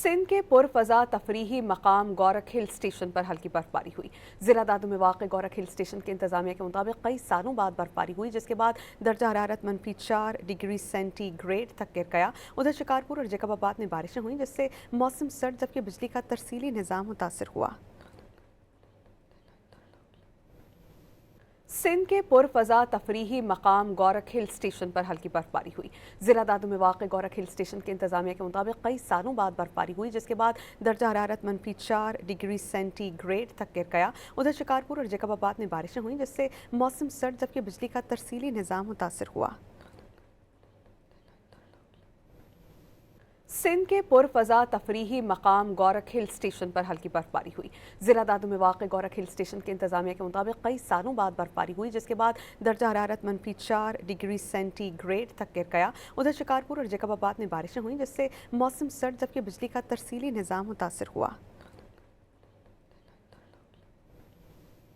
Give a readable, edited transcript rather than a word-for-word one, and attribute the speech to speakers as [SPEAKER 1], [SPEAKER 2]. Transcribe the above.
[SPEAKER 1] सिंध के पुरफजा तफरीही मकाम गौरख hill station पर हल्की बर्फबारी हुई। जिला दादू में वाक़ गौरख हिल स्टेशन के इंतजामिया के मुताबिक कई सालों बाद बर्फबारी हुई, जिसके बाद दर्जा हरारत -4 डिग्री सेंटीग्रेड तक गिर गया। उधर शिकारपुर और जैकबाबाद में बारिशें हुई, जिससे मौसम सर्द जबकि बिजली का तरसीली निज़ाम मुतासर हुआ। सिंध के पुरफजा तफरीही मकाम गौरख हिल स्टेशन पर हल्की बर्फबारी हुई। जिला दादू में वाक़ गौरख हिल स्टेशन के इंतजामिया के मुताबिक कई सालों बाद बर्फबारी हुई, जिसके बाद दर्जा हरारत -4 डिग्री सेंटीग्रेड तक गिर गया। उधर शिकारपुर और जैकबाबाद में बारिशें हुई, जिससे मौसम सर्द जबकि बिजली का तरसीली निज़ाम मुतासर हुआ। सिंध के पुरफजा तफरीही मकाम गौरख हिल स्टेशन पर हल्की बर्फबारी हुई। जिला दादू में वाक़ गौरख हिल स्टेशन के इंतजामिया के मुताबिक कई सालों बाद बर्फबारी हुई, जिसके बाद दर्जा हरारत -4 डिग्री सेंटीग्रेड तक गिर गया। उधर शिकारपुर और जैकबाबाद में बारिशें हुई, जिससे मौसम सर्द जबकि बिजली का तरसीली निज़ाम मुतासर हुआ। सिंध के पुरफजा तफरीही मकाम गौरख हिल स्टेशन पर हल्की बर्फबारी हुई। जिला दादू में वाक़ गौरख हिल स्टेशन के इंतजामिया के मुताबिक कई सालों बाद बर्फबारी हुई, जिसके बाद दर्जा हरारत -4 डिग्री सेंटीग्रेड तक गिर गया। उधर शिकारपुर और जैकबाबाद में बारिशें हुई, जिससे मौसम सर्द जबकि बिजली का तरसीली निज़ाम मुतासर हुआ।